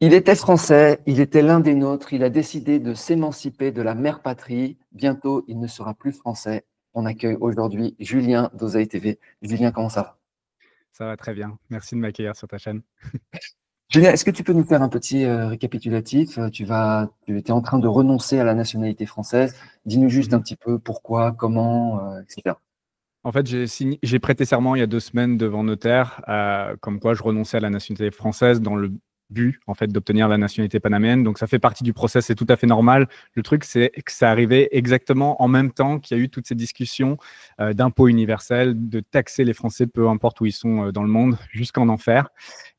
Il était français, il était l'un des nôtres, il a décidé de s'émanciper de la mère patrie. Bientôt, il ne sera plus français. On accueille aujourd'hui Julien d'Oseille TV. Julien, comment ça va? Ça va très bien. Merci de m'accueillir sur ta chaîne. Julien, est-ce que tu peux nous faire un petit récapitulatif? Tu étais en train de renoncer à la nationalité française. Dis-nous juste un Mhm. petit peu pourquoi, comment, etc. En fait, j'ai prêté serment il y a 2 semaines devant notaire, comme quoi je renonçais à la nationalité française dans le but, en fait, d'obtenir la nationalité panaméenne. Donc, ça fait partie du process, c'est tout à fait normal. Le truc, c'est que ça arrivait exactement en même temps qu'il y a eu toutes ces discussions d'impôt universel, de taxer les Français, peu importe où ils sont dans le monde, jusqu'en enfer.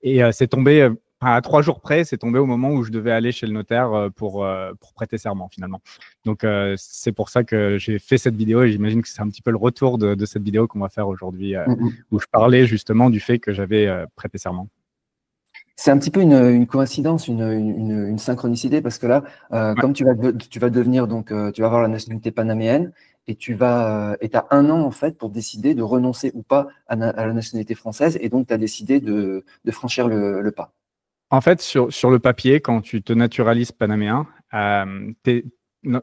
Et c'est tombé, à 3 jours près, c'est tombé au moment où je devais aller chez le notaire pour prêter serment, finalement. Donc, c'est pour ça que j'ai fait cette vidéo et j'imagine que c'est un petit peu le retour de cette vidéo qu'on va faire aujourd'hui, Mhm. où je parlais justement du fait que j'avais prêté serment. C'est un petit peu une coïncidence, une synchronicité, parce que là, Ouais. comme tu vas devenir, donc, tu vas avoir la nationalité panaméenne, et tu as un an, en fait, pour décider de renoncer ou pas à la nationalité française, et donc tu as décidé de franchir le pas. En fait, sur le papier, quand tu te naturalises panaméen,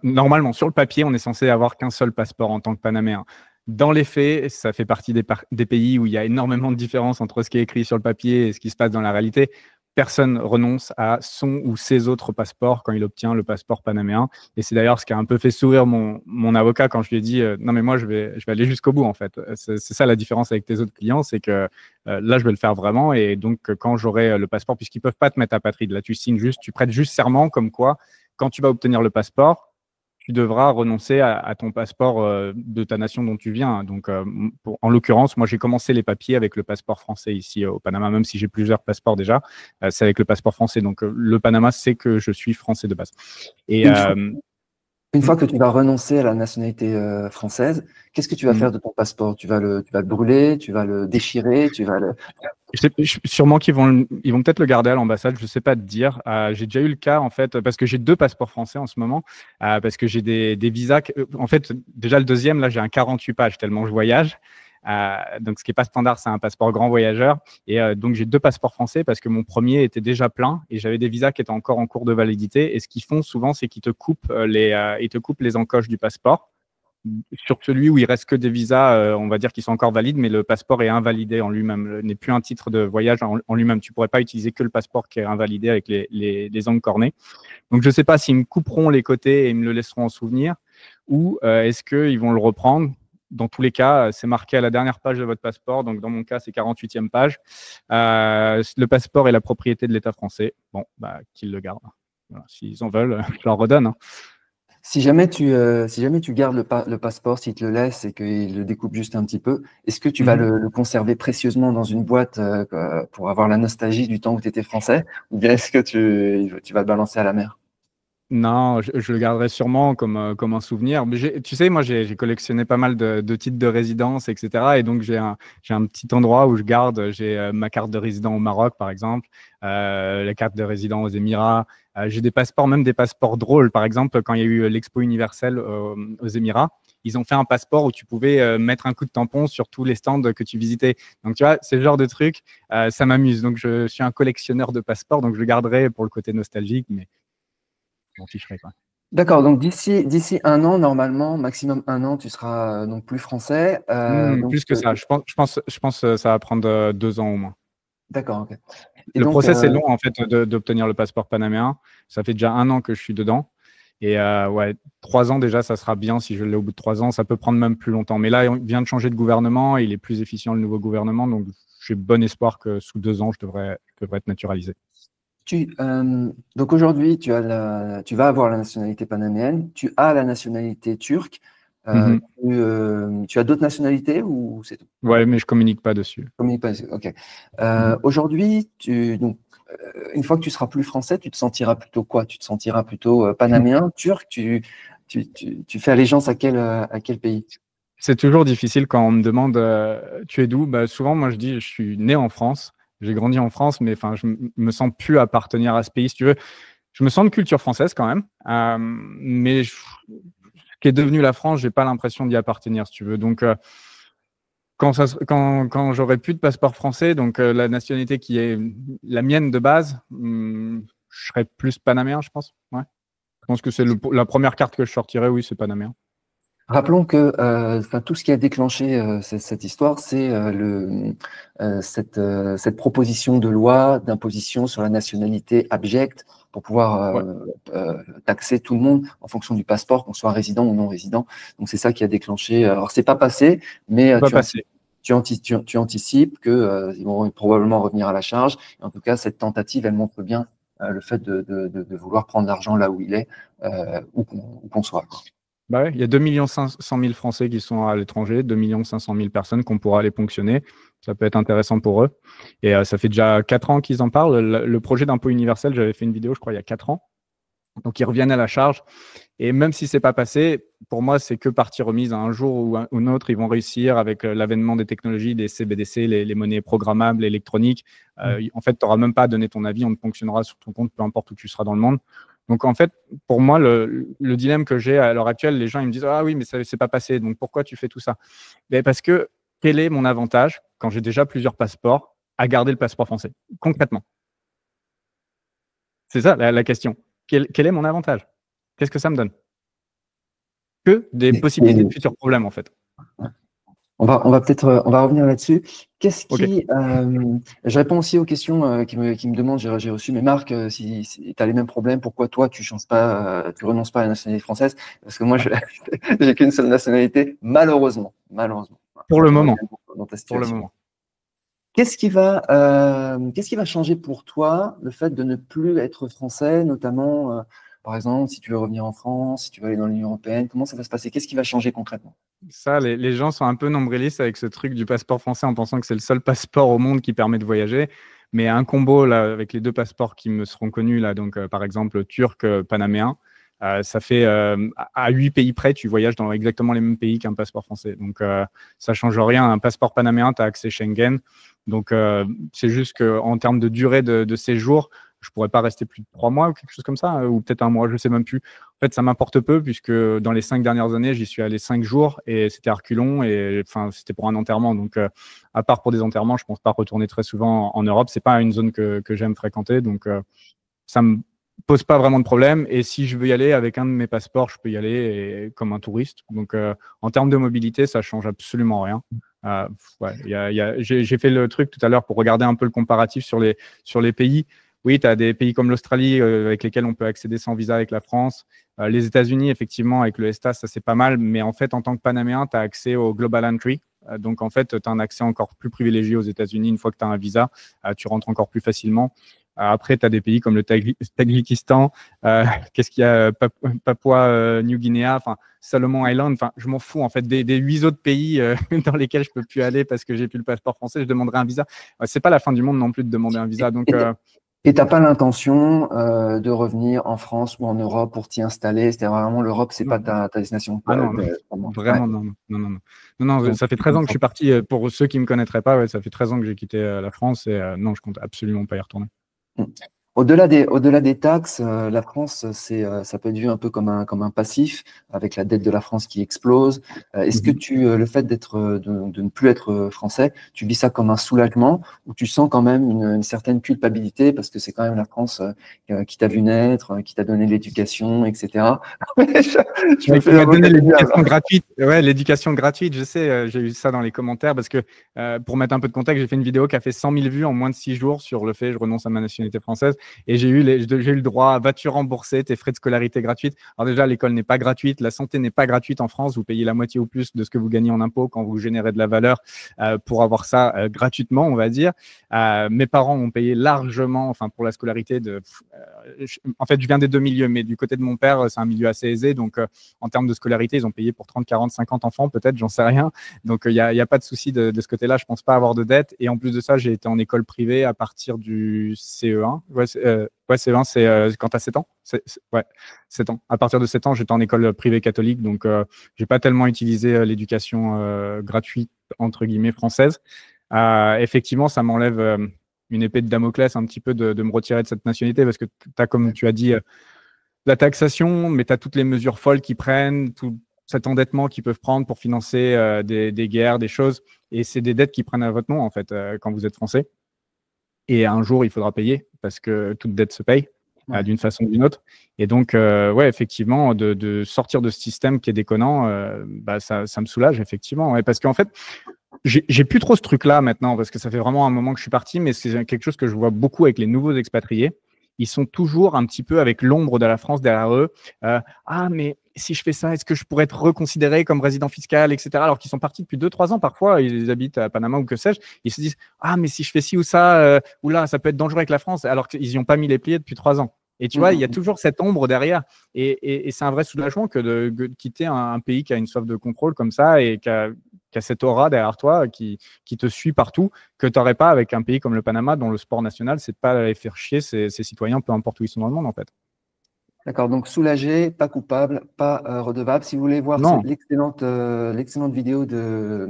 normalement, sur le papier, on est censé avoir qu'un seul passeport en tant que panaméen. Dans les faits, ça fait partie des pays où il y a énormément de différences entre ce qui est écrit sur le papier et ce qui se passe dans la réalité. Personne renonce à son ou ses autres passeports quand il obtient le passeport panaméen. Et c'est d'ailleurs ce qui a un peu fait sourire mon avocat quand je lui ai dit non, mais moi, je vais aller jusqu'au bout, en fait. C'est ça la différence avec tes autres clients, c'est que là, je vais le faire vraiment. Et donc, quand j'aurai le passeport, puisqu'ils ne peuvent pas te mettre apatride, là, tu signes juste, tu prêtes juste serment comme quoi, quand tu vas obtenir le passeport, tu devras renoncer à ton passeport de ta nation dont tu viens. Donc, en l'occurrence, moi, j'ai commencé les papiers avec le passeport français ici au Panama, même si j'ai plusieurs passeports déjà. C'est avec le passeport français. Donc, le Panama sait que je suis français de base. Et Une fois, une fois que tu vas renoncer à la nationalité française, qu'est-ce que tu vas faire de ton passeport? Tu vas le brûler, tu vas le déchirer, tu vas le… sûrement qu'ils vont peut-être le garder à l'ambassade, je ne sais pas te dire. J'ai déjà eu le cas, en fait, parce que j'ai 2 passeports français en ce moment, parce que j'ai des visas. En fait, déjà le deuxième, là, j'ai un 48 pages tellement je voyage. Donc, ce qui n'est pas standard, c'est un passeport grand voyageur. Et donc, j'ai 2 passeports français parce que mon premier était déjà plein et j'avais des visas qui étaient encore en cours de validité. Et ce qu'ils font souvent, c'est qu'ils te coupent ils te coupent les encoches du passeport sur celui où il reste que des visas, on va dire, qui sont encore valides, mais le passeport est invalidé en lui-même, n'est plus un titre de voyage en lui-même. Tu ne pourrais pas utiliser que le passeport qui est invalidé avec les ongles cornés. Donc, je ne sais pas s'ils me couperont les côtés et ils me le laisseront en souvenir, ou est-ce qu'ils vont le reprendre. Dans tous les cas, c'est marqué à la dernière page de votre passeport. Donc, dans mon cas, c'est 48e page. Le passeport est la propriété de l'État français. Bon, bah, qu'ils le gardent. Voilà, s'ils en veulent, je leur redonne, hein. Si jamais tu gardes le passeport, s'il te le laisse et qu'il le découpe juste un petit peu, est-ce que tu vas Mhm. le conserver précieusement dans une boîte pour avoir la nostalgie du temps où tu étais français? Ou bien est-ce que tu vas le balancer à la mer? Non, je le garderai sûrement comme un souvenir. Mais tu sais, moi, j'ai collectionné pas mal de titres de résidence, etc. Et donc, j'ai un petit endroit où je garde. J'ai ma carte de résident au Maroc, par exemple, la carte de résident aux Émirats. J'ai des passeports, même des passeports drôles. Par exemple, quand il y a eu l'Expo universelle aux Émirats, ils ont fait un passeport où tu pouvais mettre un coup de tampon sur tous les stands que tu visitais. Donc, tu vois, c'est le genre de truc, ça m'amuse. Donc, je suis un collectionneur de passeports, donc je le garderai pour le côté nostalgique, mais je m'en ficherai, quoi. D'accord, donc d'ici un an, normalement, maximum un an, tu seras donc plus français. Plus que ça. Je pense que ça va prendre 2 ans au moins. D'accord, ok. Et Le donc, process est long, en fait, d'obtenir le passeport panaméen. Ça fait déjà un an que je suis dedans. Et ouais, 3 ans déjà, ça sera bien si je l'ai au bout de 3 ans. Ça peut prendre même plus longtemps. Mais là, on vient de changer de gouvernement. Il est plus efficient, le nouveau gouvernement. Donc, j'ai bon espoir que sous 2 ans, je devrais être naturalisé. tu, donc aujourd'hui, tu vas avoir la nationalité panaméenne, tu as la nationalité turque. Mhm. Tu as d'autres nationalités ou c'est tout? Ouais, mais je communique pas dessus. Communique pas, ok. Mhm. Aujourd'hui, une fois que tu seras plus français, tu te sentiras plutôt quoi? Tu te sentiras plutôt panaméen, turc? Tu fais allégeance à quel pays? C'est toujours difficile quand on me demande tu es d'où? Bah, souvent, moi, je dis je suis né en France. J'ai grandi en France, mais enfin, je me sens plus appartenir à ce pays. Si tu veux, je me sens de culture française quand même, mais ce qui est devenu la France, j'ai pas l'impression d'y appartenir, si tu veux. Donc, quand j'aurai plus de passeport français, donc la nationalité qui est la mienne de base, je serais plus panaméen, je pense. Ouais. Je pense que c'est la première carte que je sortirais, oui, c'est panaméen. Rappelons que tout ce qui a déclenché cette histoire, c'est cette proposition de loi d'imposition sur la nationalité abjecte pour pouvoir taxer tout le monde en fonction du passeport, qu'on soit résident ou non résident. Donc c'est ça qui a déclenché. Alors c'est pas passé, mais tu anticipes que ils vont probablement revenir à la charge. Et en tout cas, cette tentative, elle montre bien le fait de vouloir prendre l'argent là où il est, où qu'on soit. Bah ouais, il y a 2 500 000 Français qui sont à l'étranger, 2 500 000 personnes qu'on pourra aller ponctionner. Ça peut être intéressant pour eux. Et ça fait déjà 4 ans qu'ils en parlent. Le projet d'impôt universel, j'avais fait une vidéo, je crois, il y a 4 ans. Donc, ils reviennent à la charge. Et même si ce n'est pas passé, pour moi, c'est que partie remise. Un jour ou un autre, ils vont réussir avec l'avènement des technologies, des CBDC, les monnaies programmables, électroniques. En fait, tu n'auras même pas à donner ton avis. On te ponctionnera sur ton compte, peu importe où tu seras dans le monde. Donc, en fait, pour moi, le dilemme que j'ai à l'heure actuelle, les gens ils me disent « Ah oui, mais ça n'est pas passé. Donc, pourquoi tu fais tout ça ?» Parce que quel est mon avantage, quand j'ai déjà plusieurs passeports, à garder le passeport français, concrètement? C'est ça la question. Quel est mon avantage? Qu'est-ce que ça me donne? Que des possibilités de futurs problèmes, en fait. On va revenir là-dessus. Qu'est-ce qui, je réponds aussi aux questions qui me demandent, j'ai reçu, mais Marc, si tu as les mêmes problèmes, pourquoi toi tu renonces pas à la nationalité française? Parce que moi, j'ai qu'une seule nationalité, malheureusement. Pour le moment. Pour le moment. Qu'est-ce qui va changer pour toi le fait de ne plus être français, notamment, par exemple, si tu veux revenir en France, si tu veux aller dans l'Union européenne, comment ça va se passer? Qu'est-ce qui va changer concrètement? Ça, les gens sont un peu nombrilistes avec ce truc du passeport français en pensant que c'est le seul passeport au monde qui permet de voyager. Mais un combo là, avec les 2 passeports qui me seront connus, là, donc par exemple turc, panaméen, ça fait à 8 pays près, tu voyages dans exactement les mêmes pays qu'un passeport français. Donc ça ne change rien. Un passeport panaméen, tu as accès Schengen. Donc c'est juste qu'en termes de durée de séjour, je ne pourrais pas rester plus de 3 mois ou quelque chose comme ça, ou peut-être un mois, je ne sais même plus. En fait, ça m'importe peu puisque dans les 5 dernières années, j'y suis allé 5 jours et c'était à reculons et c'était pour un enterrement. Donc, à part pour des enterrements, je ne pense pas retourner très souvent en Europe. Ce n'est pas une zone que j'aime fréquenter. Donc, ça ne me pose pas vraiment de problème. Et si je veux y aller avec un de mes passeports, je peux y aller comme un touriste. Donc, en termes de mobilité, ça ne change absolument rien. J'ai fait le truc tout à l'heure pour regarder un peu le comparatif sur les pays. Oui, tu as des pays comme l'Australie avec lesquels on peut accéder sans visa avec la France. Les États-Unis, effectivement, avec le ESTA, ça c'est pas mal. Mais en fait, en tant que Panaméen, tu as accès au Global Entry. Donc, en fait, tu as un accès encore plus privilégié aux États-Unis. Une fois que tu as un visa, tu rentres encore plus facilement. Après, tu as des pays comme le Tadjikistan, qu'est-ce qu'il y a, Papua New Guinea, enfin Solomon Island, enfin je m'en fous en fait des 8 autres pays dans lesquels je peux plus aller parce que j'ai plus le passeport français, je demanderai un visa. C'est pas la fin du monde non plus de demander un visa. Donc et tu n'as pas l'intention de revenir en France ou en Europe pour t'y installer? C'est vraiment l'Europe, c'est pas ta destination. Ah non, vraiment non. Ça fait 13 ans que je suis parti. Pour ceux qui ne me connaîtraient pas, ça fait 13 ans que j'ai quitté la France et non, je compte absolument pas y retourner. Au-delà des taxes, la France, ça peut être vu un peu comme un passif, avec la dette de la France qui explose. Est-ce que le fait de ne plus être français, tu vis ça comme un soulagement ou tu sens quand même une certaine culpabilité parce que c'est quand même la France qui t'a vu naître, qui t'a donné l'éducation, etc. Je me fais donner l'éducation gratuite. Ouais, l'éducation gratuite, je sais, j'ai eu ça dans les commentaires parce que pour mettre un peu de contexte, j'ai fait une vidéo qui a fait 100 000 vues en moins de 6 jours sur le fait je renonce à ma nationalité française. Et j'ai eu le droit à vas-tu rembourser tes frais de scolarité gratuites. Alors déjà, l'école n'est pas gratuite, la santé n'est pas gratuite en France. Vous payez la moitié ou plus de ce que vous gagnez en impôts quand vous générez de la valeur pour avoir ça gratuitement, on va dire. Mes parents ont payé largement, enfin pour la scolarité. En fait, je viens des 2 milieux, mais du côté de mon père, c'est un milieu assez aisé. Donc, en termes de scolarité, ils ont payé pour 30, 40, 50 enfants, peut-être, j'en sais rien. Donc, il n'y a pas de souci de ce côté-là. Je ne pense pas avoir de dette. Et en plus de ça, j'ai été en école privée à partir du CE1. CE1, c'est quand tu as 7 ans. 7 ans. À partir de 7 ans, j'étais en école privée catholique. Donc, je n'ai pas tellement utilisé l'éducation gratuite, entre guillemets, française. Effectivement, ça m'enlève une épée de Damoclès un petit peu de me retirer de cette nationalité parce que tu as, comme tu as dit, la taxation, mais tu as toutes les mesures folles qu'ils prennent, tout cet endettement qu'ils peuvent prendre pour financer des guerres, des choses. Et c'est des dettes qu'ils prennent à votre nom, en fait, quand vous êtes français. Et un jour, il faudra payer parce que toute dette se paye. d'une façon ou d'une autre. Et donc, ouais, effectivement, de sortir de ce système qui est déconnant, ça me soulage, effectivement. Ouais, parce qu'en fait, j'ai plus trop ce truc-là maintenant, parce que ça fait vraiment un moment que je suis parti, mais c'est quelque chose que je vois beaucoup avec les nouveaux expatriés. Ils sont toujours un petit peu avec l'ombre de la France derrière eux. Ah, mais si je fais ça, est-ce que je pourrais être reconsidéré comme résident fiscal, etc. Alors qu'ils sont partis depuis 2-3 ans, parfois, ils habitent à Panama ou que sais-je. Ils se disent, ah, mais si je fais ci ou ça, ou là, ça peut être dangereux avec la France, alors qu'ils n'y ont pas mis les pieds depuis 3 ans. Et tu vois, il y a toujours cette ombre derrière. Et c'est un vrai soulagement que de quitter un pays qui a une soif de contrôle comme ça et qui a cette aura derrière toi qui te suit partout, que tu n'aurais pas avec un pays comme le Panama, dont le sport national, c'est de pas aller faire chier ses citoyens, peu importe où ils sont dans le monde, en fait. D'accord, donc soulagé, pas coupable, pas redevable. Si vous voulez voir Non. l'excellente vidéo de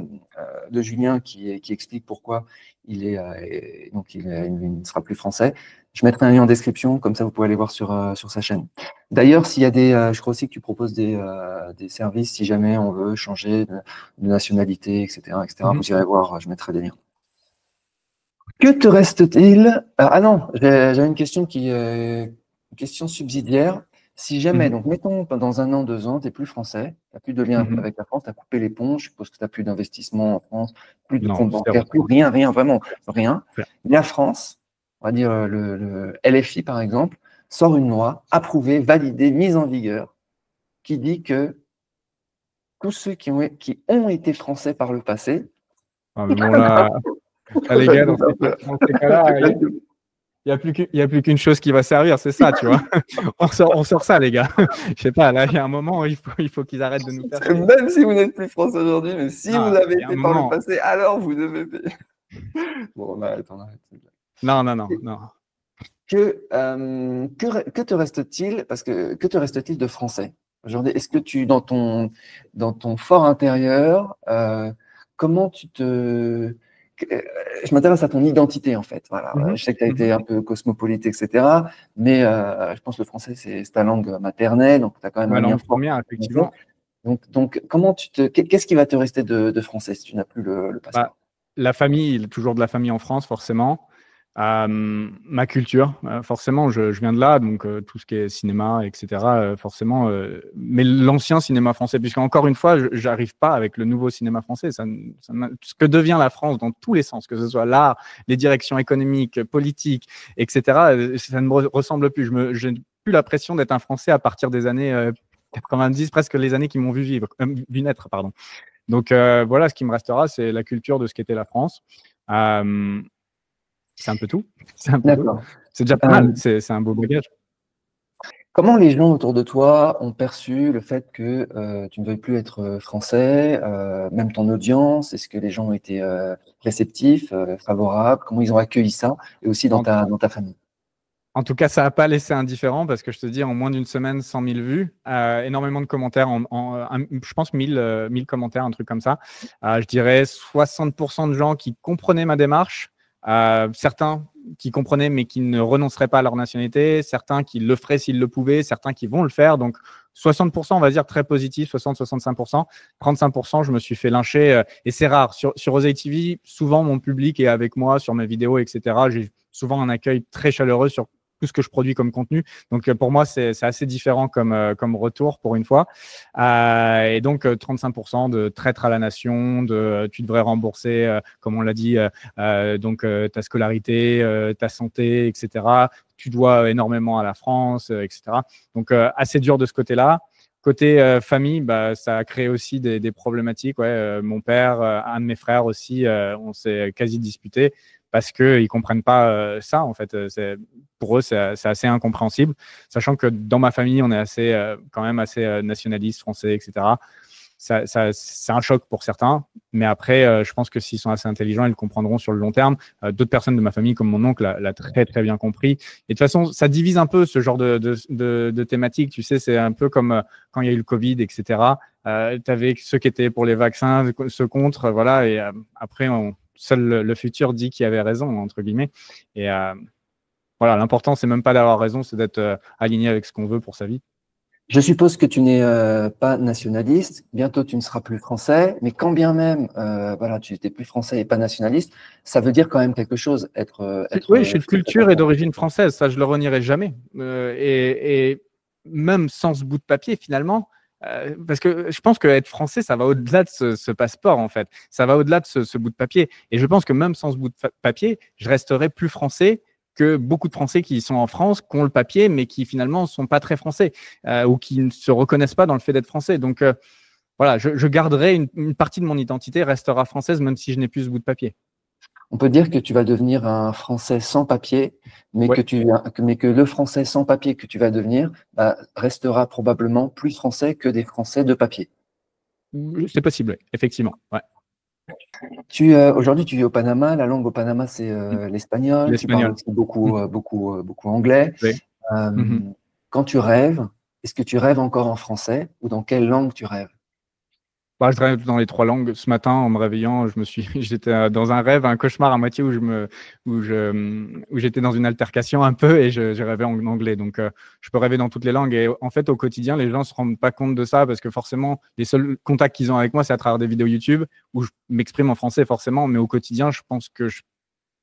Julien qui explique pourquoi il ne sera plus français, je mettrai un lien en description, comme ça vous pouvez aller voir sur sa chaîne. D'ailleurs, s'il y a je crois aussi que tu proposes des services si jamais on veut changer de nationalité, etc., etc. Vous irez voir, je mettrai des liens. Que te reste-t-il? Ah non, j'avais une question une question subsidiaire. Si jamais, donc mettons dans 1 an, 2 ans, tu n'es plus français, tu n'as plus de lien avec la France, tu as coupé les ponts, je suppose que tu n'as plus d'investissement en France, plus de compte bancaire, plus rien, vraiment rien. La France, on va dire le LFI par exemple, sort une loi approuvée, validée, mise en vigueur, qui dit que tous ceux qui ont été français par le passé. Ah, mais bon, là, les gars, dans ces cas-là, il n'y a plus qu'une chose qui va servir, c'est ça, tu vois. On sort ça, les gars. Je sais pas, là, il y a un moment, il faut qu'ils arrêtent de nous faire. Même si vous n'êtes plus français aujourd'hui, mais si vous avez été par le passé, alors vous devez payer. Bon, on arrête. Non. Que te reste-t-il? Parce que te reste-t-il de français? Est-ce que dans ton fort intérieur, comment tu te... Je m'intéresse à ton identité, en fait. Voilà. Je sais que tu as été un peu cosmopolite, etc. Mais je pense que le français, c'est ta langue maternelle, donc tu as quand même un lien fort. Première, effectivement. Donc, qu'est-ce qui va te rester de français si tu n'as plus le passeport? La famille, toujours de la famille en France, forcément. Ma culture, forcément, je viens de là, donc tout ce qui est cinéma, etc., forcément. Mais l'ancien cinéma français, puisqu'encore une fois, je n'arrive pas avec le nouveau cinéma français. Ce que devient la France dans tous les sens, que ce soit l'art, les directions économiques, politiques, etc., ça ne me ressemble plus. Je n'ai plus la pression d'être un Français à partir des années 90, presque les années qui m'ont vu naître, pardon. Donc voilà, ce qui me restera, c'est la culture de ce qu'était la France. C'est un peu tout. C'est déjà pas mal. C'est un beau bagage. Comment les gens autour de toi ont perçu le fait que tu ne veuilles plus être français, même ton audience? Est-ce que les gens ont été réceptifs, favorables? Comment ils ont accueilli ça? Et aussi dans ta famille? En tout cas, ça n'a pas laissé indifférent parce que je te dis, en moins d'une semaine, 100 000 vues, énormément de commentaires, je pense 1000 commentaires, un truc comme ça. Je dirais 60% de gens qui comprenaient ma démarche, certains qui comprenaient mais qui ne renonceraient pas à leur nationalité, certains qui le feraient s'ils le pouvaient, certains qui vont le faire. Donc 60%, on va dire très positif, 60-65%. 35%, je me suis fait lyncher et c'est rare. Sur Osei TV, souvent mon public est avec moi sur mes vidéos, etc. J'ai souvent un accueil très chaleureux sur tout ce que je produis comme contenu. Donc, pour moi, c'est assez différent comme retour pour une fois. Et donc, 35% de traître à la nation, tu devrais rembourser, comme on l'a dit, donc ta scolarité, ta santé, etc. Tu dois énormément à la France, etc. Donc, assez dur de ce côté-là. Côté famille, ça a créé aussi des problématiques. Ouais, mon père, un de mes frères aussi, on s'est quasi disputé parce qu'ils ne comprennent pas ça, en fait. Pour eux, c'est assez incompréhensible, sachant que dans ma famille, on est quand même assez nationaliste, français, etc. C'est un choc pour certains, mais après, je pense que s'ils sont assez intelligents, ils le comprendront sur le long terme. D'autres personnes de ma famille, comme mon oncle, l'a très, très bien compris. Et de toute façon, ça divise un peu ce genre de thématique. Tu sais, c'est un peu comme quand il y a eu le Covid, etc. Tu avais ceux qui étaient pour les vaccins, ceux contre, voilà. Et après, seul le futur dit qui avait raison, entre guillemets. Et voilà, l'important, c'est même pas d'avoir raison, c'est d'être aligné avec ce qu'on veut pour sa vie. Je suppose que tu n'es pas nationaliste, bientôt tu ne seras plus français, mais quand bien même voilà, tu n'étais plus français et pas nationaliste, ça veut dire quand même quelque chose, Oui, je suis de français. culture et d'origine française, ça je le renierai jamais. Et même sans ce bout de papier, finalement, parce que je pense qu'être français, ça va au-delà de ce passeport, en fait. Ça va au-delà de ce bout de papier. Et je pense que même sans ce bout de papier, je resterai plus français que beaucoup de Français qui sont en France, qui ont le papier, mais qui finalement ne sont pas très français ou qui ne se reconnaissent pas dans le fait d'être français. Donc voilà, je garderai une partie de mon identité, restera française, même si je n'ai plus ce bout de papier. On peut dire que tu vas devenir un Français sans papier, mais Ouais. que le Français sans papier que tu vas devenir restera probablement plus français que des Français de papier. C'est possible, oui, effectivement. Ouais. Aujourd'hui, tu vis au Panama. La langue au Panama, c'est l'espagnol. Tu parles L'espagnol. aussi beaucoup anglais. Oui. Euh, Quand tu rêves, est-ce que tu rêves encore en français ou dans quelle langue tu rêves? Bah, je rêve dans les trois langues. Ce matin, en me réveillant, j'étais dans un rêve, un cauchemar à moitié où j'étais dans une altercation un peu et je rêvais en anglais. Donc, je peux rêver dans toutes les langues. Et en fait, au quotidien, les gens ne se rendent pas compte de ça parce que forcément, les seuls contacts qu'ils ont avec moi, c'est à travers des vidéos YouTube où je m'exprime en français forcément. Mais au quotidien, je pense que je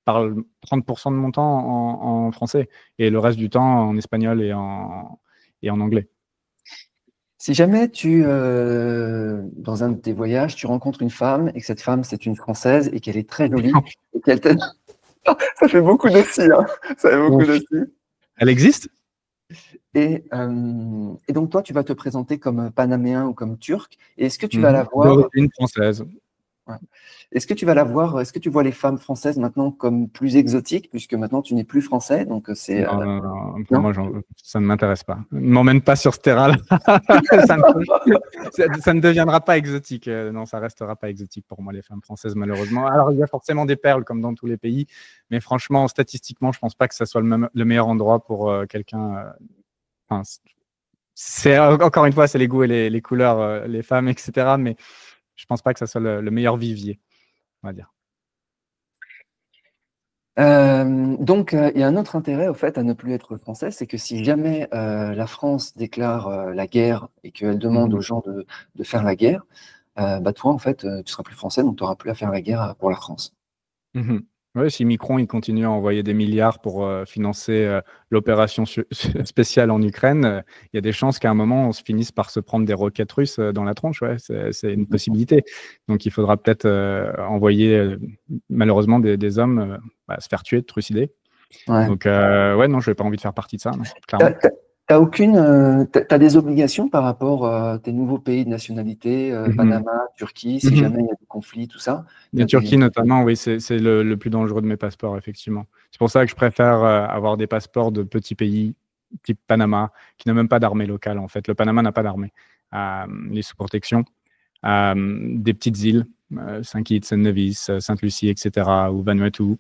parle 30% de mon temps en français et le reste du temps en espagnol et en anglais. Si jamais dans un de tes voyages, tu rencontres une femme et que cette femme, c'est une Française et qu'elle est très jolie et qu'elle t'aide. Ça fait beaucoup de si, hein. Ça fait beaucoup de si. Elle existe? Et donc, toi, tu vas te présenter comme panaméen ou comme turc. Et est-ce que tu vas la voir D'origine française. Ouais. Est-ce que tu vas la voir, est-ce que tu vois les femmes françaises maintenant comme plus exotiques, puisque maintenant tu n'es plus français, donc c'est. Non, pour moi, ça ne m'intéresse pas. Ne m'emmène pas sur ce terrain-là. Ça ne deviendra pas exotique. Non, ça restera pas exotique pour moi, les femmes françaises, malheureusement. Alors, il y a forcément des perles, comme dans tous les pays, mais franchement, statistiquement, je pense pas que ça soit le meilleur endroit pour quelqu'un. Enfin, c'est encore une fois, c'est les goûts et les couleurs, les femmes, etc. Mais je pense pas que ça soit le meilleur vivier, on va dire. Donc, il y a un autre intérêt au fait à ne plus être français, c'est que si jamais la France déclare la guerre et qu'elle demande aux gens de faire la guerre, toi, en fait, tu seras plus français, donc tu n'auras plus à faire la guerre pour la France. Oui, si Macron il continue à envoyer des milliards pour financer l'opération spéciale en Ukraine, il y a des chances qu'à un moment, on se finisse par se prendre des roquettes russes dans la tronche. Ouais, c'est une possibilité. Donc, il faudra peut-être envoyer, malheureusement, des hommes se faire tuer, trucider. Ouais. Donc, ouais, non, je n'ai pas envie de faire partie de ça, non, clairement. T'as des obligations par rapport à tes nouveaux pays de nationalité, Panama, Turquie, si jamais il y a des conflits, tout ça? La Turquie, notamment, oui, c'est le plus dangereux de mes passeports, effectivement. C'est pour ça que je préfère avoir des passeports de petits pays, type Panama, qui n'ont même pas d'armée locale, en fait. Le Panama n'a pas d'armée. Les sous protection. Des petites îles, Saint Kitts, Saint Nevis, Sainte-Lucie, etc., ou Vanuatu.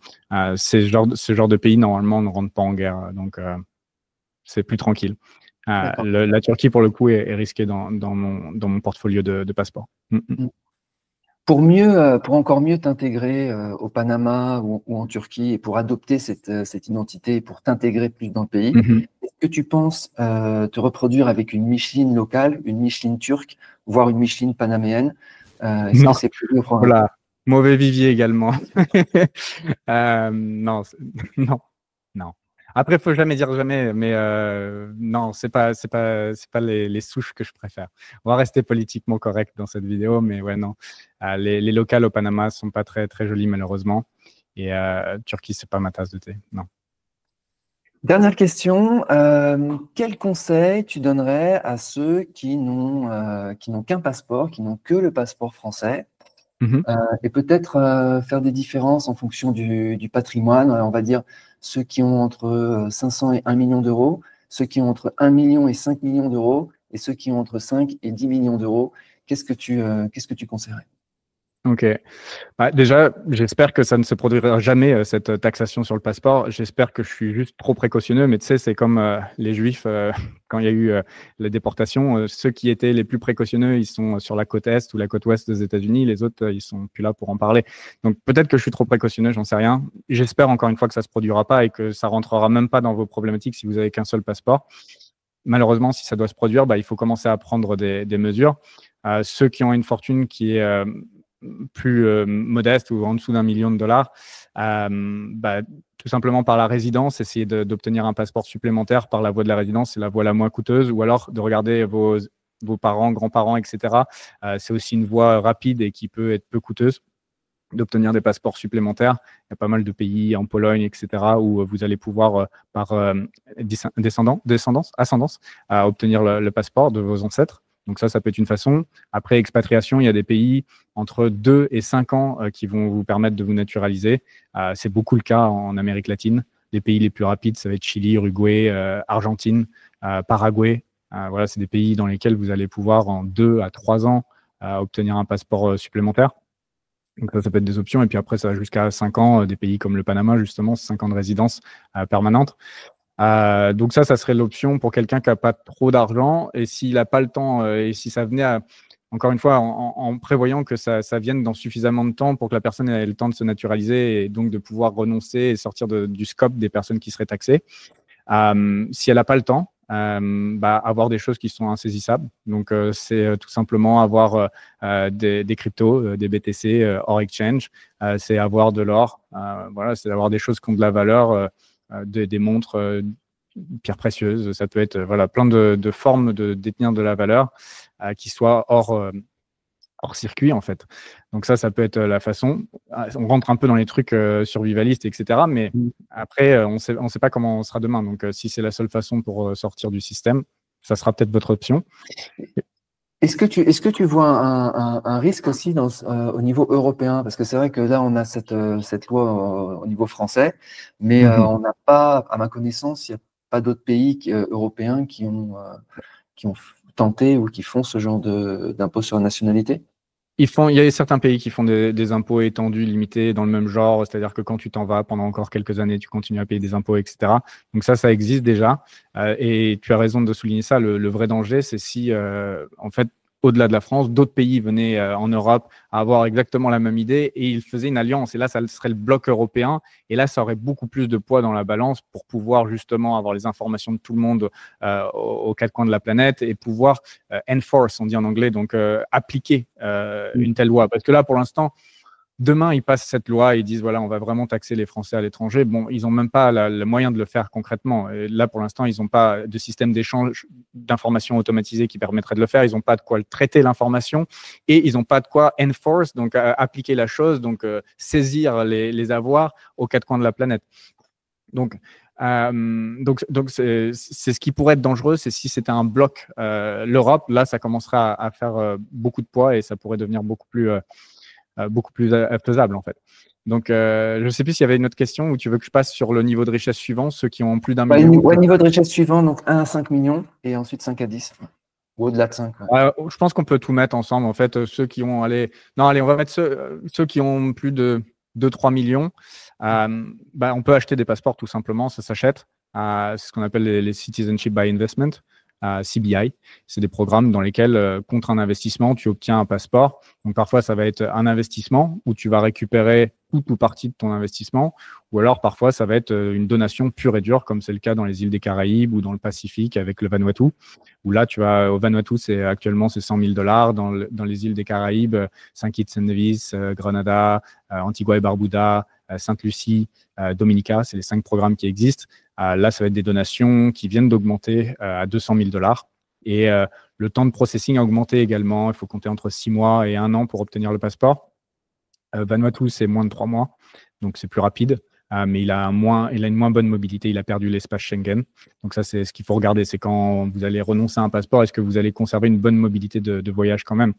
Ce genre de pays, normalement, ne rentrent pas en guerre. Donc, c'est plus tranquille. La Turquie, pour le coup, est risquée dans mon portfolio de passeport. Pour encore mieux t'intégrer au Panama ou en Turquie et pour adopter cette identité, pour t'intégrer plus dans le pays, est-ce que tu penses te reproduire avec une Micheline locale, une Micheline turque, voire une Micheline panaméenne? Est-ce que c'est plus voilà. Mauvais vivier également. Non, non. Après, il ne faut jamais dire jamais, mais non, c'est pas les souches que je préfère. On va rester politiquement correct dans cette vidéo, mais ouais, non. Les locales au Panama ne sont pas très, très jolies, malheureusement. Et Turquie, ce n'est pas ma tasse de thé, non. Dernière question, quel conseil tu donnerais à ceux qui n'ont qu'un passeport, qui n'ont que le passeport français, et peut-être faire des différences en fonction du patrimoine, on va dire ceux qui ont entre 500 et 1 million d'euros, ceux qui ont entre 1 million et 5 millions d'euros, et ceux qui ont entre 5 et 10 millions d'euros. Qu'est-ce que tu conseillerais? Ok. Déjà, j'espère que ça ne se produira jamais, cette taxation sur le passeport. J'espère que je suis juste trop précautionneux, mais tu sais, c'est comme les Juifs, quand il y a eu la déportation. Ceux qui étaient les plus précautionneux, ils sont sur la côte Est ou la côte Ouest des États-Unis. Les autres, ils sont plus là pour en parler. Donc, peut-être que je suis trop précautionneux, j'en sais rien. J'espère encore une fois que ça ne se produira pas et que ça rentrera même pas dans vos problématiques si vous avez qu'un seul passeport. malheureusement, si ça doit se produire, il faut commencer à prendre des mesures. Ceux qui ont une fortune qui est plus modeste ou en dessous d'1 million de dollars, tout simplement par la résidence, essayer d'obtenir un passeport supplémentaire par la voie de la résidence, c'est la voie la moins coûteuse, ou alors de regarder vos parents, grands-parents, etc. C'est aussi une voie rapide et qui peut être peu coûteuse d'obtenir des passeports supplémentaires. Il y a pas mal de pays en Pologne, etc., où vous allez pouvoir, par ascendance, obtenir le passeport de vos ancêtres. Donc ça peut être une façon. Après expatriation, il y a des pays entre 2 et 5 ans qui vont vous permettre de vous naturaliser. C'est beaucoup le cas en Amérique latine. Les pays les plus rapides, ça va être Chili, Uruguay, Argentine, Paraguay. Voilà, c'est des pays dans lesquels vous allez pouvoir, en 2 à 3 ans, obtenir un passeport supplémentaire. Donc ça peut être des options. Et puis après, ça va jusqu'à 5 ans, des pays comme le Panama, justement, 5 ans de résidence permanente. Donc ça serait l'option pour quelqu'un qui n'a pas trop d'argent. Et s'il n'a pas le temps, et si ça venait encore une fois, en prévoyant que ça vienne dans suffisamment de temps pour que la personne ait le temps de se naturaliser et donc de pouvoir renoncer et sortir du scope des personnes qui seraient taxées. Si elle n'a pas le temps, avoir des choses qui sont insaisissables. Donc, c'est tout simplement avoir des cryptos, des BTC hors exchange. C'est avoir de l'or. Voilà, c'est avoir des choses qui ont de la valeur, des montres, pierres précieuses. Ça peut être plein de formes de détenir de la valeur qui soient hors circuit, en fait. Donc ça peut être la façon. On rentre un peu dans les trucs survivalistes, etc. Mais après, on sait pas comment on sera demain. Donc, si c'est la seule façon pour sortir du système, ça sera peut-être votre option. Est-ce que tu vois un risque aussi au niveau européen? Parce que c'est vrai que là, on a cette loi au niveau français, mais on n'a pas, à ma connaissance, il n'y a pas d'autres pays européens qui ont tenté ou qui font ce genre d'impôt sur la nationalité? Il y a certains pays qui font des impôts étendus, limités, dans le même genre, c'est-à-dire que quand tu t'en vas pendant encore quelques années, tu continues à payer des impôts, etc. Donc ça existe déjà. Et tu as raison de souligner ça. Le vrai danger, c'est si, en fait, au-delà de la France, d'autres pays venaient en Europe à avoir exactement la même idée et ils faisaient une alliance. Et là, ça serait le bloc européen. Et là, ça aurait beaucoup plus de poids dans la balance pour pouvoir justement avoir les informations de tout le monde aux 4 coins de la planète et pouvoir enforce, on dit en anglais, donc appliquer une telle loi. Parce que là, pour l'instant, demain, ils passent cette loi et ils disent, voilà, on va vraiment taxer les Français à l'étranger. Bon, ils n'ont même pas le moyen de le faire concrètement. Et là, pour l'instant, ils n'ont pas de système d'échange d'informations automatisé qui permettrait de le faire. Ils n'ont pas de quoi traiter l'information et ils n'ont pas de quoi enforce, donc appliquer la chose, donc saisir les avoirs aux 4 coins de la planète. Donc c'est ce qui pourrait être dangereux, c'est si c'était un bloc l'Europe, là, ça commencerait à faire beaucoup de poids et ça pourrait devenir beaucoup plus faisable, en fait. Donc, je ne sais plus s'il y avait une autre question ou tu veux que je passe sur le niveau de richesse suivant, ceux qui ont plus d'1 million. Ouais, niveau de richesse suivant, donc 1 à 5 millions et ensuite 5 à 10. Ou au-delà de 5. Ouais. Je pense qu'on peut tout mettre ensemble, en fait. Ceux qui ont, on va mettre ceux qui ont plus de 2-3 millions. On peut acheter des passeports tout simplement, ça s'achète. C'est ce qu'on appelle les Citizenship by Investment. CBI, c'est des programmes dans lesquels, contre un investissement, tu obtiens un passeport. Donc, parfois, ça va être un investissement où tu vas récupérer toute ou partie de ton investissement, ou alors parfois, ça va être une donation pure et dure, comme c'est le cas dans les îles des Caraïbes ou dans le Pacifique avec le Vanuatu, où là, tu vas au Vanuatu, actuellement, c'est $100 000. Dans les îles des Caraïbes, Saint Kitts and Nevis, Grenada, Antigua et Barbuda, Sainte-Lucie, Dominica, c'est les 5 programmes qui existent. Là, ça va être des donations qui viennent d'augmenter à $200 000. Et le temps de processing a augmenté également. Il faut compter entre 6 mois et 1 an pour obtenir le passeport. Vanuatu, c'est moins de 3 mois, donc c'est plus rapide. Mais il a une moins bonne mobilité. Il a perdu l'espace Schengen. Donc ça, c'est ce qu'il faut regarder. C'est quand vous allez renoncer à un passeport, est-ce que vous allez conserver une bonne mobilité de voyage quand même?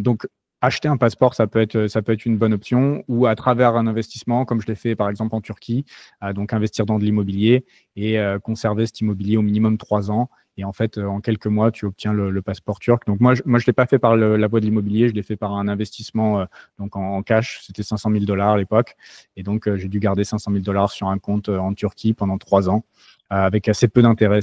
Donc, acheter un passeport, ça peut être une bonne option, ou à travers un investissement, comme je l'ai fait par exemple en Turquie, donc investir dans de l'immobilier et conserver cet immobilier au minimum 3 ans. Et en fait, en quelques mois, tu obtiens le passeport turc. Donc moi, je ne l'ai pas fait par la voie de l'immobilier, je l'ai fait par un investissement donc en cash. C'était $500 000 à l'époque. Et donc, j'ai dû garder $500 000 sur un compte en Turquie pendant 3 ans, avec assez peu d'intérêt.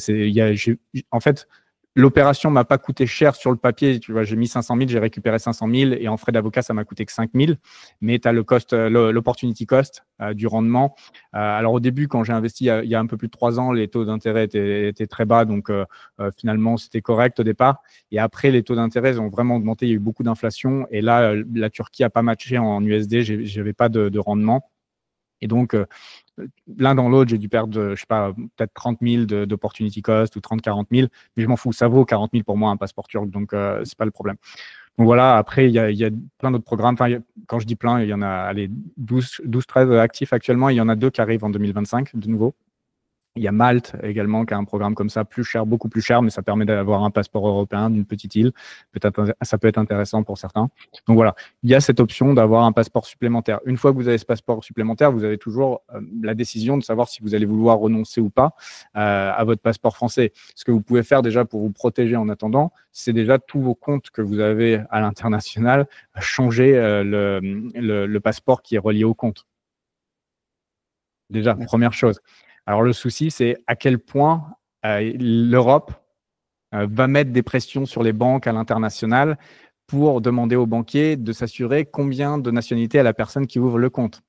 En fait, L'opération m'a pas coûté cher sur le papier. Tu vois, j'ai mis 500 000, j'ai récupéré 500 000 et en frais d'avocat, ça m'a coûté que 5 000. Mais tu as l'opportunity cost du rendement. Alors, au début, quand j'ai investi il y a un peu plus de 3 ans, les taux d'intérêt étaient très bas. Donc, finalement, c'était correct au départ. Et après, les taux d'intérêt ont vraiment augmenté. Il y a eu beaucoup d'inflation. Et là, la Turquie n'a pas matché en USD. Je n'avais pas de rendement. Et donc, l'un dans l'autre, j'ai dû perdre, je sais pas, peut-être 30 000 d'opportunity cost ou 30-40 000, mais je m'en fous, ça vaut 40 000 pour moi un passeport turc, donc c'est pas le problème. Donc voilà, après, il y a plein d'autres programmes. Enfin, quand je dis plein, il y en a allez, 12-13 actifs actuellement, il y en a 2 qui arrivent en 2025 de nouveau. Il y a Malte également qui a un programme comme ça, plus cher, beaucoup plus cher, mais ça permet d'avoir un passeport européen d'une petite île. Peut-être, ça peut être intéressant pour certains. Donc voilà, il y a cette option d'avoir un passeport supplémentaire. Une fois que vous avez ce passeport supplémentaire, vous avez toujours la décision de savoir si vous allez vouloir renoncer ou pas à votre passeport français. Ce que vous pouvez faire déjà pour vous protéger en attendant, c'est déjà tous vos comptes que vous avez à l'international, changer le passeport qui est relié au compte. Déjà, première chose. Alors, le souci, c'est à quel point l'Europe va mettre des pressions sur les banques à l'international pour demander aux banquiers de s'assurer combien de nationalités a la personne qui ouvre le compte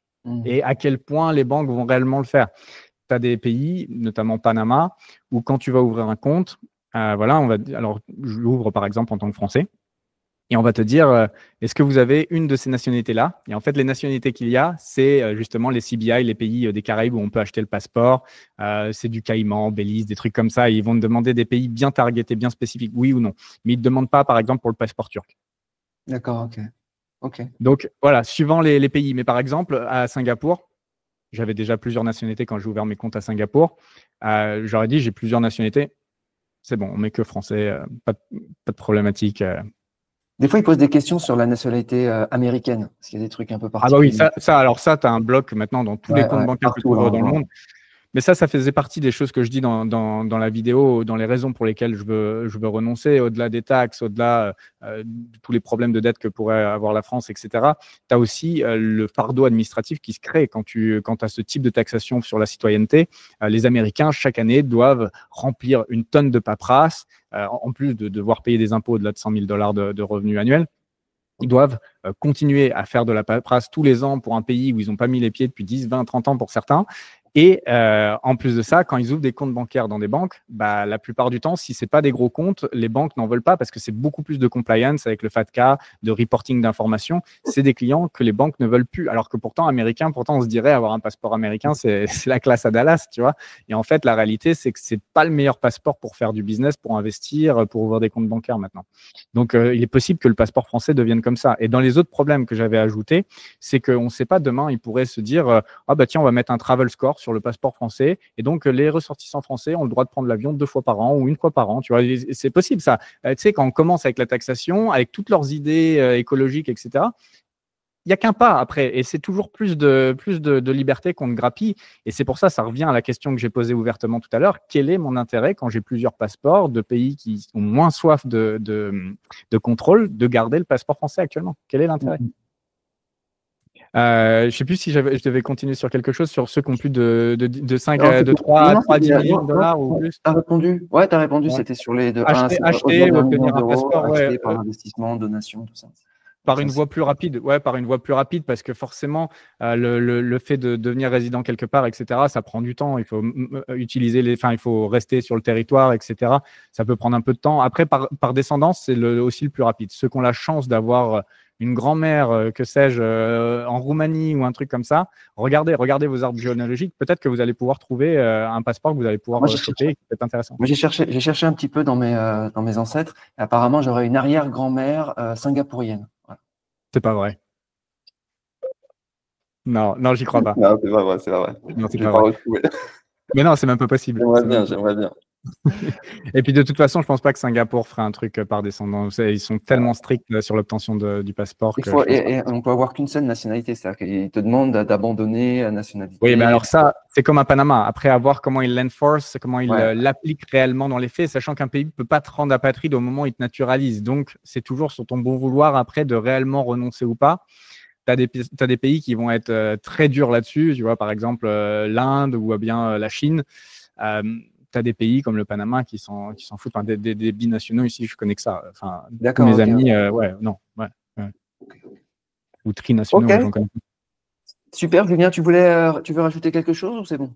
et à quel point les banques vont réellement le faire. Tu as des pays, notamment Panama, où quand tu vas ouvrir un compte, voilà, alors je l'ouvre par exemple en tant que Français. Et on va te dire, est-ce que vous avez une de ces nationalités-là? Et en fait, les nationalités qu'il y a, c'est justement les CBI, les pays des Caraïbes où on peut acheter le passeport. C'est du Caïman, Belize, des trucs comme ça. Et ils vont te demander des pays bien targetés, bien spécifiques, oui ou non. Mais ils ne te demandent pas, par exemple, pour le passeport turc. D'accord, ok. Donc, voilà, suivant les pays. Mais par exemple, à Singapour, j'avais déjà plusieurs nationalités quand j'ai ouvert mes comptes à Singapour. J'aurais dit, j'ai plusieurs nationalités. C'est bon, on met que français, pas de problématique. Des fois, ils posent des questions sur la nationalité américaine, parce qu'il y a des trucs un peu Ah bah oui, particuliers. alors ça, tu as un bloc maintenant dans tous les comptes bancaires que tu partout, ouvres dans le monde. Mais ça faisait partie des choses que je dis dans la vidéo, dans les raisons pour lesquelles je veux renoncer, au-delà des taxes, au-delà de tous les problèmes de dette que pourrait avoir la France, etc. Tu as aussi le fardeau administratif qui se crée quand tu as ce type de taxation sur la citoyenneté. Les Américains, chaque année, doivent remplir une tonne de paperasse, en plus de devoir payer des impôts au-delà de 100 000 $ de revenus annuels. Ils doivent continuer à faire de la paperasse tous les ans pour un pays où ils n'ont pas mis les pieds depuis 10, 20, 30 ans pour certains. Et en plus de ça, quand ils ouvrent des comptes bancaires dans des banques, bah, la plupart du temps, si ce n'est pas des gros comptes, les banques n'en veulent pas parce que c'est beaucoup plus de compliance avec le FATCA, de reporting d'informations. C'est des clients que les banques ne veulent plus. Alors que pourtant, on se dirait avoir un passeport américain, c'est la classe à Dallas, tu vois. Et en fait, la réalité, c'est que ce n'est pas le meilleur passeport pour faire du business, pour investir, pour ouvrir des comptes bancaires maintenant. Donc, il est possible que le passeport français devienne comme ça. Et dans les autres problèmes que j'avais ajoutés, c'est qu'on ne sait pas demain, ils pourraient se dire ah bah tiens, on va mettre un travel score sur le passeport français. Et donc, les ressortissants français ont le droit de prendre l'avion 2 fois par an ou 1 fois par an. Tu vois, c'est possible ça. Tu sais, quand on commence avec la taxation, avec toutes leurs idées écologiques, etc., il n'y a qu'un pas après. Et c'est toujours plus de liberté qu'on ne grappille. Et c'est pour ça, ça revient à la question que j'ai posée ouvertement tout à l'heure. Quel est mon intérêt quand j'ai plusieurs passeports de pays qui ont moins soif de contrôle de garder le passeport français actuellement? Quel est l'intérêt? Je ne sais plus si je devais continuer sur quelque chose, sur ceux qui ont plus de 3 à 10 millions de dollars ou plus. Tu as répondu. Ouais, tu as répondu. Ouais. C'était sur les deux. Acheter ou obtenir un passeport. Acheter par investissement, donation, tout ça. Par une voie plus rapide, par une voie plus rapide, parce que forcément, le fait de devenir résident quelque part, etc., ça prend du temps. Il faut il faut rester sur le territoire, etc. Ça peut prendre un peu de temps. Après, par descendance, c'est aussi le plus rapide. Ceux qui ont la chance d'avoir une grand-mère, que sais-je, en Roumanie ou un truc comme ça, regardez vos arbres généalogiques. Peut-être que vous allez pouvoir trouver un passeport que vous allez pouvoir choper et qui peut être intéressant. Moi, j'ai cherché un petit peu dans mes ancêtres. Et apparemment, j'aurais une arrière-grand-mère singapourienne. Voilà. C'est pas vrai. Non, j'y crois pas. Non, c'est pas vrai, c'est pas vrai. Non, c'est pas vrai. Mais non, c'est même pas possible. J'aimerais bien. Et puis de toute façon, je pense pas que Singapour ferait un truc par descendance. Ils sont tellement stricts sur l'obtention du passeport. Et on peut avoir qu'une seule nationalité, c'est-à-dire qu'ils te demandent d'abandonner la nationalité. Oui, mais alors ça, c'est comme à Panama. Après, à voir comment ils l'enforcent, comment ils l'appliquent réellement dans les faits, sachant qu'un pays ne peut pas te rendre apatride au moment où il te naturalise. Donc, c'est toujours sur ton bon vouloir après de réellement renoncer ou pas. Tu as des pays qui vont être très durs là-dessus. Tu vois, par exemple, l'Inde ou bien la Chine. Tu as des pays comme le Panama qui s'en foutent. Enfin, des binationaux ici, je connais que ça. Enfin, tous D'accord, mes ok. amis, ouais, non. Ouais. Ou trinationaux, Ok, j'en connais pas. super, Julien, tu veux rajouter quelque chose ou c'est bon?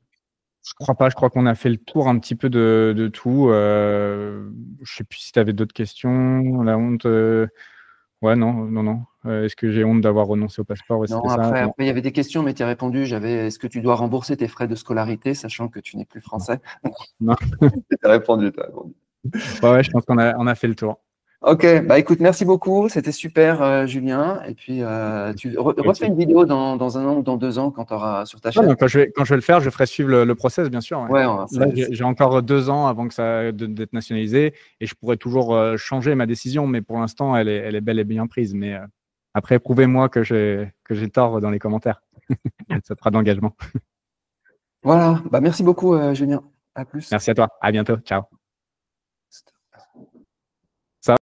Je crois pas, je crois qu'on a fait le tour un petit peu de tout. Je sais plus si tu avais d'autres questions. La honte, ouais, non. Est-ce que j'ai honte d'avoir renoncé au passeport? Ouais, Non, c'était ça. après, Non. il y avait des questions, mais tu as répondu. Est-ce que tu dois rembourser tes frais de scolarité, sachant que tu n'es plus français? Non. Tu as répondu, tu as répondu. Ouais, je pense qu'on a fait le tour. Ok, bah écoute, merci beaucoup. C'était super, Julien. Et puis, tu refais Aussi. une vidéo dans un an ou dans 2 ans quand tu auras sur ta Non, chaîne. quand je vais le faire, je ferai suivre le process, bien sûr. Ouais. Ouais, Là, j'ai encore 2 ans avant d'être nationalisé et je pourrais toujours changer ma décision, mais pour l'instant, elle est bel et bien prise. Mais après, prouvez-moi que j'ai tort dans les commentaires. Ça te fera d'engagement. Voilà, bah merci beaucoup, Julien. À plus. Merci à toi. À bientôt. Ciao.